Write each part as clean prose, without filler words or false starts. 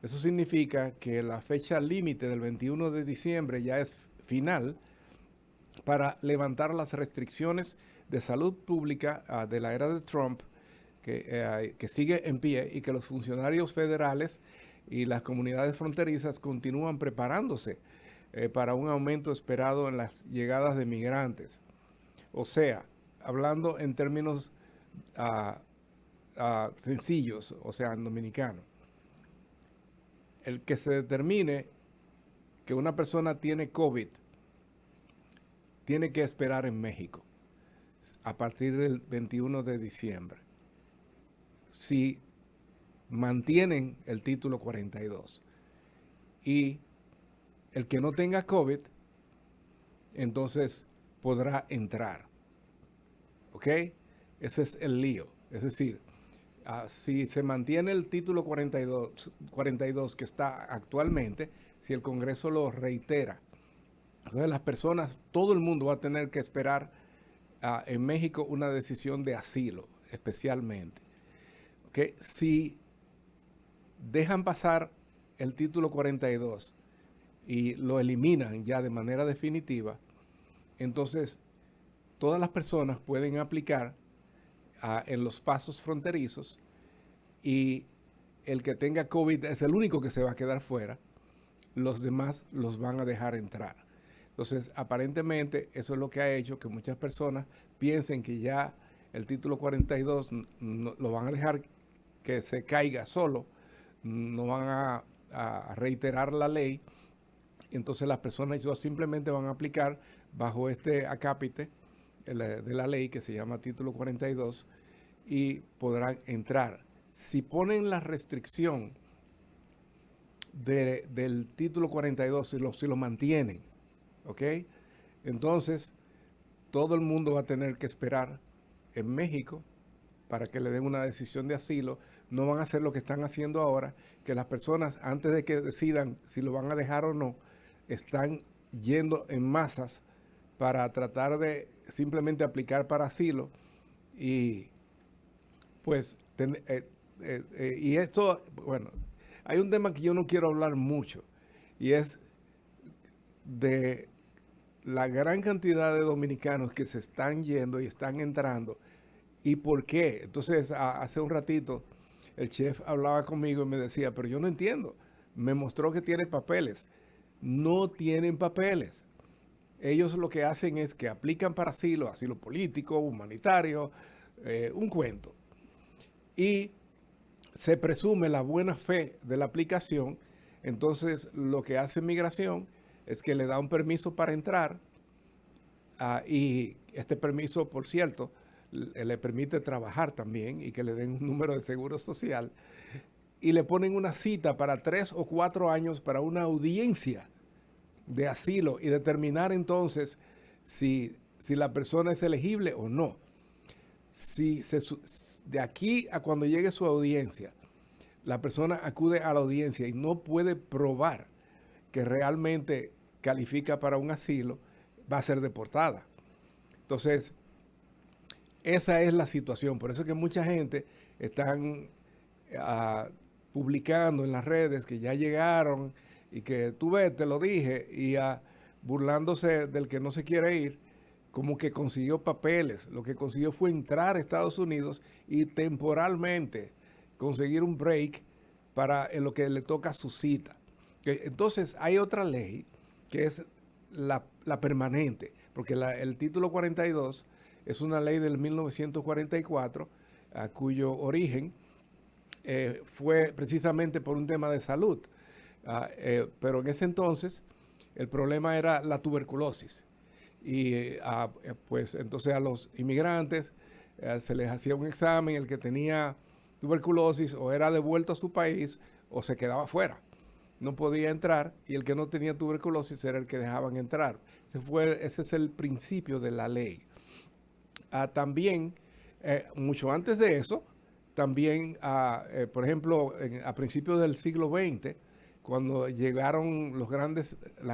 Eso significa que la fecha límite del 21 de diciembre ya es final para levantar las restricciones de salud pública de la era de Trump, que sigue en pie, y que los funcionarios federales y las comunidades fronterizas continúan preparándose para un aumento esperado en las llegadas de migrantes. O sea, hablando en términos uh, sencillos, o sea, en dominicano, el que se determine que una persona tiene COVID tiene que esperar en México a partir del 21 de diciembre. Si mantienen el título 42 y el que no tenga COVID, entonces podrá entrar. ¿Ok? Ese es el lío. Es decir, si se mantiene el título 42 que está actualmente, si el Congreso lo reitera, entonces las personas, todo el mundo va a tener que esperar en México una decisión de asilo, especialmente. ¿Okay? Si dejan pasar el título 42 y lo eliminan ya de manera definitiva, entonces todas las personas pueden aplicar en los pasos fronterizos, y el que tenga COVID es el único que se va a quedar fuera. Los demás los van a dejar entrar. Entonces, aparentemente, eso es lo que ha hecho que muchas personas piensen que ya el título 42 lo van a dejar que se caiga solo, no van a reiterar la ley. Entonces, las personas simplemente van a aplicar bajo este acápite de la ley que se llama título 42 y podrán entrar. Si ponen la restricción del título 42, si lo mantienen, ¿ok? Entonces, todo el mundo va a tener que esperar en México para que le den una decisión de asilo. No van a hacer lo que están haciendo ahora, que las personas, antes de que decidan si lo van a dejar o no, están yendo en masas para tratar de simplemente aplicar para asilo. Y pues, y esto, bueno, hay un tema que yo no quiero hablar mucho, y es de la gran cantidad de dominicanos que se están yendo y están entrando. ¿Y por qué? Entonces, hace un ratito, el chef hablaba conmigo y me decía, pero yo no entiendo. Me mostró que tiene papeles. No tienen papeles. Ellos lo que hacen es que aplican para asilo político, humanitario, un cuento. Y se presume la buena fe de la aplicación. Entonces, lo que hace migración es que le da un permiso para entrar, y este permiso, por cierto, le permite trabajar también y que le den un número de seguro social, y le ponen una cita para 3 o 4 años para una audiencia de asilo y determinar entonces si la persona es elegible o no. De aquí a cuando llegue su audiencia, la persona acude a la audiencia y no puede probar que realmente califica para un asilo, va a ser deportada. Entonces, esa es la situación. Por eso es que mucha gente están publicando en las redes que ya llegaron y que tú ves, te lo dije, y burlándose del que no se quiere ir, como que consiguió papeles. Lo que consiguió fue entrar a Estados Unidos y temporalmente conseguir un break para en lo que le toca su cita. Entonces hay otra ley que es la permanente, porque el título 42 es una ley del 1944, cuyo origen fue precisamente por un tema de salud. Pero en ese entonces el problema era la tuberculosis. Y pues entonces a los inmigrantes se les hacía un examen, el que tenía tuberculosis o era devuelto a su país o se quedaba fuera. No podía entrar, y el que no tenía tuberculosis era el que dejaban entrar. Ese es el principio de la ley. También, mucho antes de eso, también, por ejemplo, a principios del siglo XX, cuando llegaron las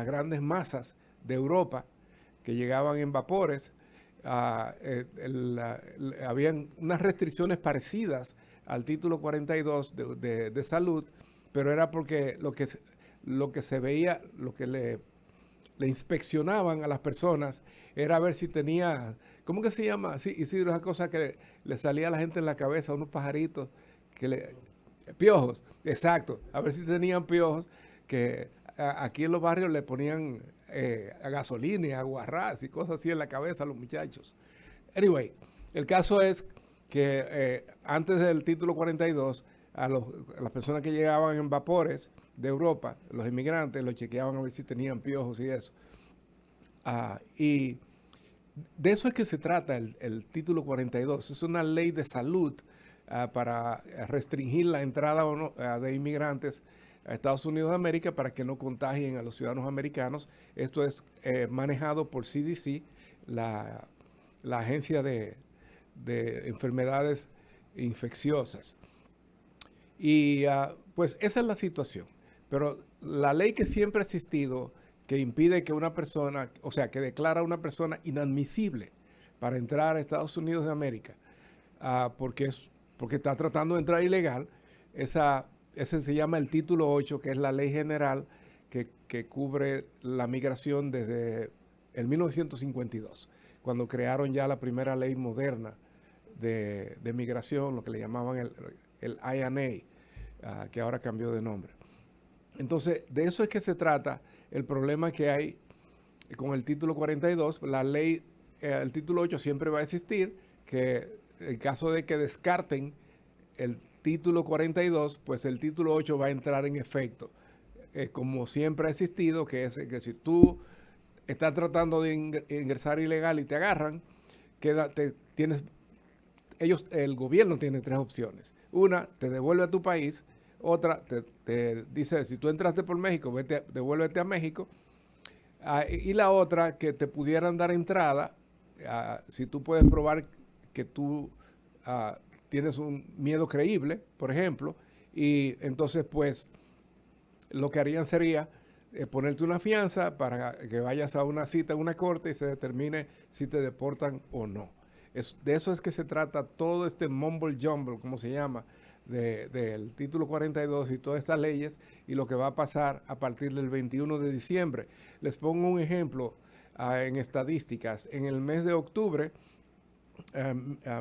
grandes masas de Europa, que llegaban en vapores, habían unas restricciones parecidas al título 42 de salud, pero era porque lo que se veía, lo que le inspeccionaban a las personas era ver si tenía, ¿cómo que se llama? Sí, Isidro, esa cosa que le salía a la gente en la cabeza, unos pajaritos, que le, piojos, exacto, a ver si tenían piojos, que aquí en los barrios le ponían a gasolina y aguarrás y cosas así en la cabeza a los muchachos. Anyway, el caso es que antes del título 42, a las personas que llegaban en vapores de Europa, los inmigrantes, los chequeaban a ver si tenían piojos y eso. Y de eso es que se trata el título 42. Es una ley de salud para restringir la entrada o no, de inmigrantes a Estados Unidos de América para que no contagien a los ciudadanos americanos. Esto es manejado por CDC, la agencia de enfermedades infecciosas. Y pues esa es la situación. Pero la ley que siempre ha existido, que impide que una persona, o sea, que declara a una persona inadmisible para entrar a Estados Unidos de América, porque está tratando de entrar ilegal, ese se llama el título 8, que es la ley general que cubre la migración desde el 1952, cuando crearon ya la primera ley moderna de migración, lo que le llamaban el INA, que ahora cambió de nombre. Entonces, de eso es que se trata el problema que hay con el título 42. La ley, el título 8 siempre va a existir, que en caso de que descarten el título 42, pues el título 8 va a entrar en efecto. Como siempre ha existido, que es que si tú estás tratando de ingresar ilegal y te agarran, el gobierno tiene tres opciones. Una, te devuelve a tu país. Otra, te dice, si tú entraste por México, devuélvete a México. Y la otra, que te pudieran dar entrada, si tú puedes probar que tú tienes un miedo creíble, por ejemplo, y entonces pues lo que harían sería ponerte una fianza para que vayas a una cita en una corte y se determine si te deportan o no. De eso es que se trata todo este mumble jumble, como se llama, del título 42 y todas estas leyes, y lo que va a pasar a partir del 21 de diciembre. Les pongo un ejemplo en estadísticas. En el mes de octubre,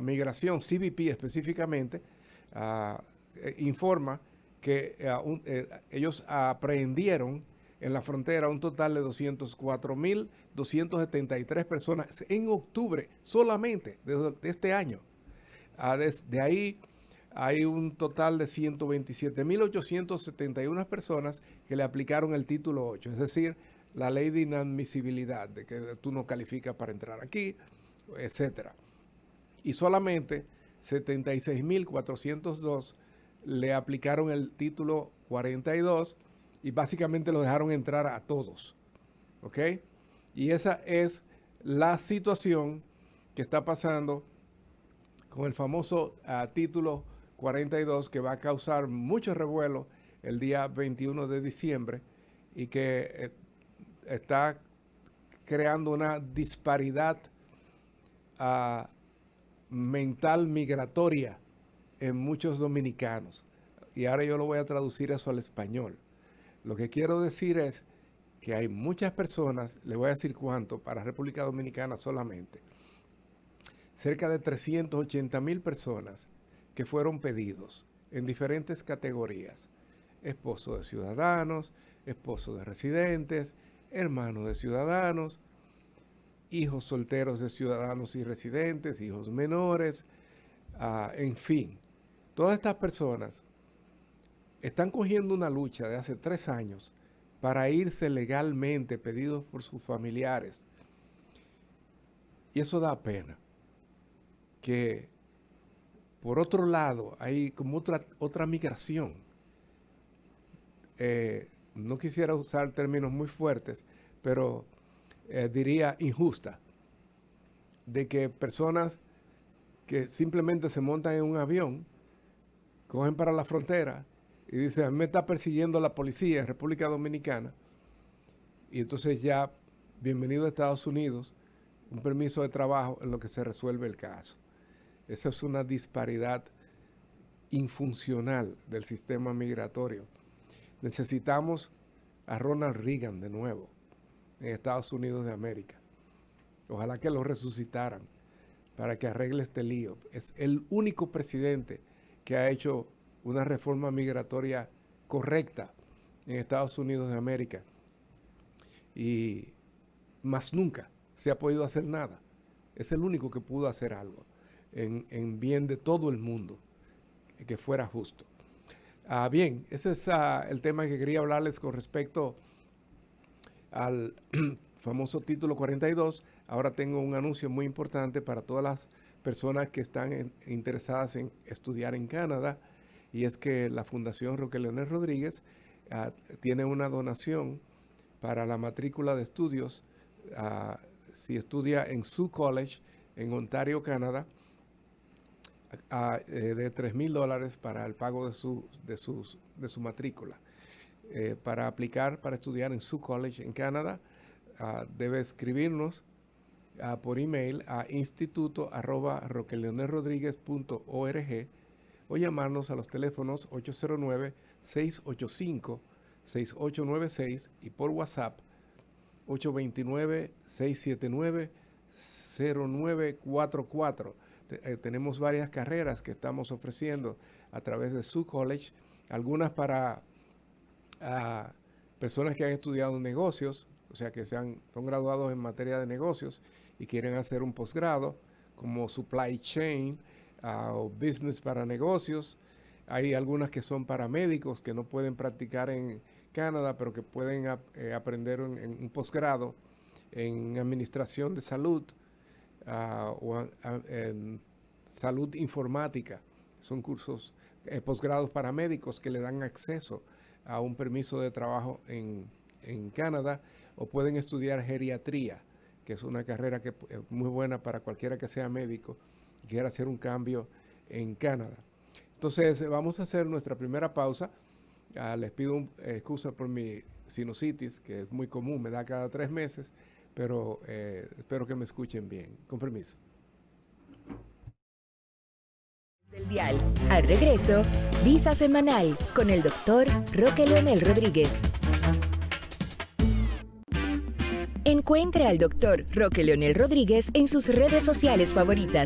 Migración, CBP específicamente, informa que ellos aprehendieron en la frontera un total de 204.273 personas en octubre solamente de este año. Desde ahí hay un total de 127.871 personas que le aplicaron el título 8, es decir, la ley de inadmisibilidad, de que tú no calificas para entrar aquí, etcétera. Y solamente 76.402 le aplicaron el título 42 y básicamente lo dejaron entrar a todos. ¿Ok? Y esa es la situación que está pasando con el famoso título 42, que va a causar mucho revuelo el día 21 de diciembre y que está creando una disparidad mental migratoria en muchos dominicanos. Y ahora yo lo voy a traducir eso al español. Lo que quiero decir es que hay muchas personas, le voy a decir cuánto, para República Dominicana solamente, cerca de 380.000 personas que fueron pedidos en diferentes categorías: esposo de ciudadanos, esposo de residentes, hermano de ciudadanos, hijos solteros de ciudadanos y residentes, hijos menores, en fin. Todas estas personas están cogiendo una lucha de hace 3 años para irse legalmente, pedidos por sus familiares. Y eso da pena. Que por otro lado hay como otra migración. No quisiera usar términos muy fuertes, pero diría injusta, de que personas que simplemente se montan en un avión, cogen para la frontera y dicen, me está persiguiendo la policía en República Dominicana, y entonces ya, bienvenido a Estados Unidos, un permiso de trabajo en lo que se resuelve el caso. Esa es una disparidad infuncional del sistema migratorio Necesitamos a Ronald Reagan de nuevo en Estados Unidos de América. Ojalá que lo resucitaran para que arregle este lío. Es el único presidente que ha hecho una reforma migratoria correcta en Estados Unidos de América. Y más nunca se ha podido hacer nada. Es el único que pudo hacer algo en bien de todo el mundo, que fuera justo. Bien, ese es el tema que quería hablarles con respecto al famoso título 42. Ahora tengo un anuncio muy importante para todas las personas que están interesadas en estudiar en Canadá, y es que la Fundación Roque Leonel Rodríguez tiene una donación para la matrícula de estudios. Si estudia en Sault College, en Ontario, Canadá, de $3,000 para el pago de su matrícula. Para aplicar para estudiar en Sault College en Canadá, debe escribirnos por email a instituto@roqueleonelrodriguez.org o llamarnos a los teléfonos 809-685-6896 y por WhatsApp 829-679-0944. Tenemos varias carreras que estamos ofreciendo a través de Sault College, algunas para personas que han estudiado negocios, o sea que son graduados en materia de negocios y quieren hacer un posgrado como Supply Chain o Business para negocios. Hay algunas que son para médicos que no pueden practicar en Canadá, pero que pueden aprender en un posgrado en administración de salud o en salud informática. Son cursos, posgrados para médicos que le dan acceso a un permiso de trabajo en Canadá, o pueden estudiar geriatría, que es una carrera que es muy buena para cualquiera que sea médico y quiera hacer un cambio en Canadá. Entonces vamos a hacer nuestra primera pausa. Les pido excusa por mi sinusitis, que es muy común, me da cada 3 meses, pero espero que me escuchen bien. Con permiso. Del dial. Al regreso, Visa Semanal con el Dr. Roque Leonel Rodríguez. Encuentre al Dr. Roque Leonel Rodríguez en sus redes sociales favoritas: